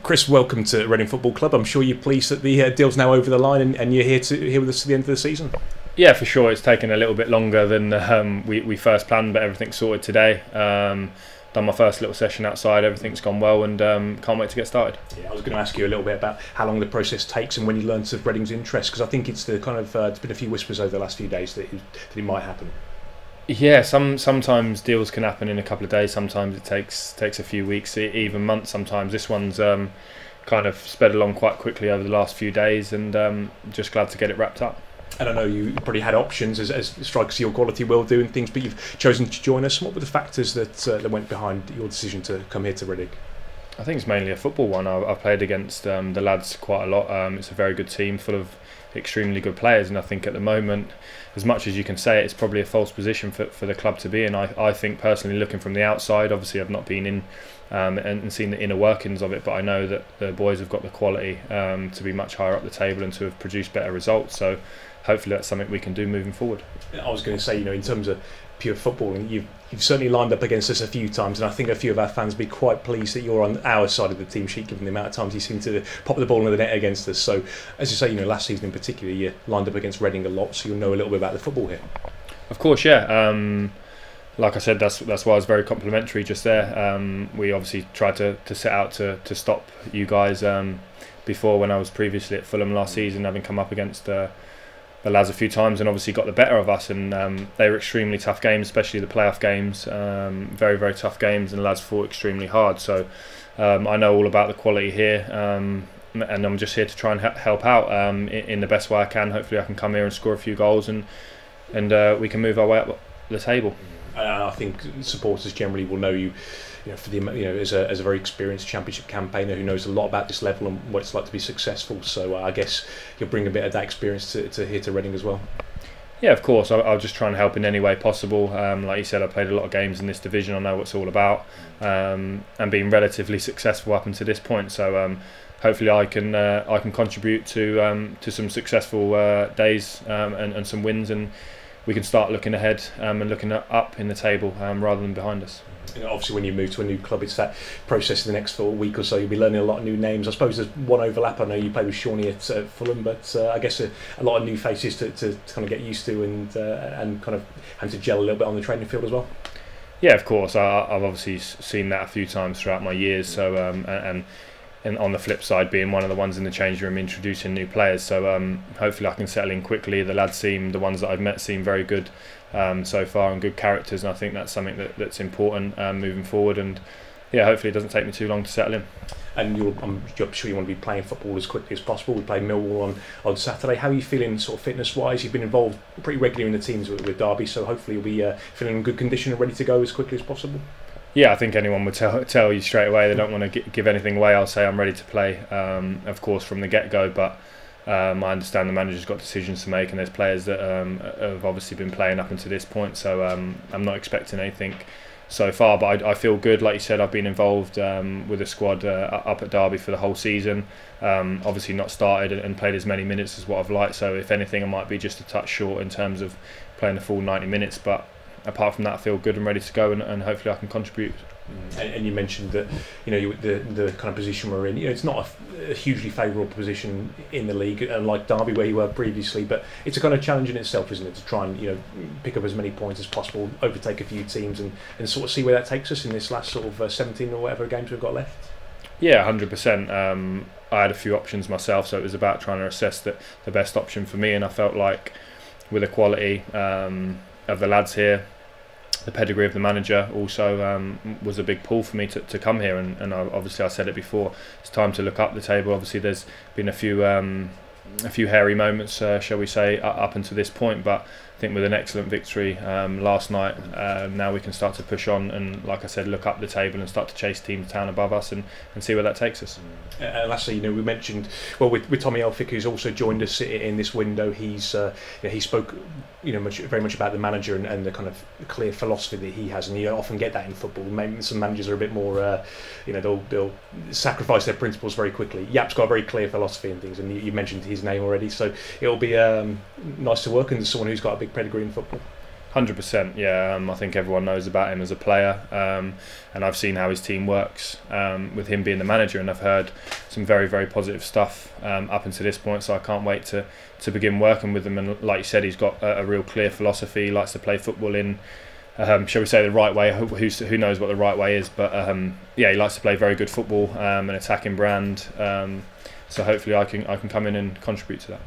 Chris, welcome to Reading Football Club. I'm sure you're pleased that the deal's now over the line and you're here with us to the end of the season. Yeah, for sure. It's taken a little bit longer than we first planned, but everything's sorted today. Done my first little session outside. Everything's gone well, and can't wait to get started. Yeah, I was going to ask you a little bit about how long the process takes and when you learned of Reading's interest, because I think it's the kind of there's been a few whispers over the last few days that it might happen. Yeah, sometimes deals can happen in a couple of days. Sometimes it takes a few weeks, even months. Sometimes this one's kind of sped along quite quickly over the last few days, and just glad to get it wrapped up. And I know you probably had options as strikers of your quality will do and things, but you've chosen to join us. What were the factors that went behind your decision to come here to Reading? I think it's mainly a football one. I've played against the lads quite a lot. It's a very good team full of extremely good players, and I think at the moment, as much as you can say it, it's probably a false position for the club to be in. I think personally, looking from the outside, obviously I've not been in and seen the inner workings of it, but I know that the boys have got the quality to be much higher up the table and to have produced better results. So hopefully that's something we can do moving forward. I was going to say, in terms of pure footballing, you've certainly lined up against us a few times, and I think a few of our fans will be quite pleased that you're on our side of the team sheet, given the amount of times you seem to pop the ball into the net against us. So, as you say, last season in particular, you lined up against Reading a lot, so you'll know a little bit about the football here. Of course, yeah. Like I said, that's why I was very complimentary just there. We obviously tried to set out to stop you guys before, when I was previously at Fulham last season, having come up against the lads a few times and obviously got the better of us, and they were extremely tough games, especially the playoff games. Very, very tough games, and the lads fought extremely hard. So I know all about the quality here, and I'm just here to try and help out in the best way I can. Hopefully I can come here and score a few goals, and we can move our way up the table. I think supporters generally will know you, for the as a very experienced championship campaigner who knows a lot about this level and what it's like to be successful. So I guess you'll bring a bit of that experience to here to Reading as well. Yeah, of course. I'll just try and help in any way possible. Like you said, I played a lot of games in this division. I know what it's all about, and been relatively successful up until this point. So hopefully I can contribute to some successful days and some wins, and we can start looking ahead and looking up in the table rather than behind us. Obviously, when you move to a new club, it's that process in the next week or so. You'll be learning a lot of new names. I suppose there's one overlap. I know you played with Shawnee at Fulham, but I guess a lot of new faces to kind of get used to and kind of having to gel a little bit on the training field as well. Yeah, of course. I've obviously seen that a few times throughout my years. So and on the flip side, being one of the ones in the change room introducing new players. So hopefully I can settle in quickly. The lads the ones that I've met seem very good so far, and good characters, and I think that's something that's important moving forward. And yeah, hopefully it doesn't take me too long to settle in. And I'm sure you want to be playing football as quickly as possible. We play Millwall on Saturday. How are you feeling sort of fitness wise? You've been involved pretty regularly in the teams with Derby, so hopefully you'll be feeling in good condition and ready to go as quickly as possible. Yeah, I think anyone would tell you straight away. They don't want to give anything away. I'll say I'm ready to play, of course, from the get-go, but I understand the manager's got decisions to make, and there's players that have obviously been playing up until this point, so I'm not expecting anything so far, but I feel good. Like you said, I've been involved with the squad up at Derby for the whole season. Obviously not started and played as many minutes as what I've liked, so if anything I might be just a touch short in terms of playing the full 90 minutes, but apart from that I feel good and ready to go, and hopefully I can contribute. And you mentioned that the kind of position we're in, it's not a hugely favourable position in the league, unlike Derby where you were previously, but it's a kind of challenge in itself, isn't it, to try and pick up as many points as possible, overtake a few teams, and sort of see where that takes us in this last sort of 17 or whatever games we've got left. Yeah, 100%. I had a few options myself, so it was about trying to assess the best option for me, and I felt like with the quality of the lads here, the pedigree of the manager also was a big pull for me to come here, and obviously I said it before, it's time to look up the table. Obviously there's been a few hairy moments, shall we say, up until this point, but I think with an excellent victory last night, now we can start to push on and, like I said, look up the table and start to chase teams down above us and see where that takes us. Lastly, we mentioned with Tommy Elphick, who's also joined us in this window. He spoke very much about the manager and the kind of clear philosophy that he has, and you often get that in football. Maybe some managers are a bit more they'll sacrifice their principles very quickly. Yap's got a very clear philosophy and things, and you mentioned his name already, so it'll be nice to work under someone who's got a big pedigree in football. 100%, yeah. I think everyone knows about him as a player, and I've seen how his team works with him being the manager, and I've heard some very, very positive stuff up until this point. So I can't wait to begin working with him. And like you said, he's got a real clear philosophy. He likes to play football in, shall we say, the right way. Who knows what the right way is? But yeah, he likes to play very good football, an attacking brand. So hopefully I can come in and contribute to that.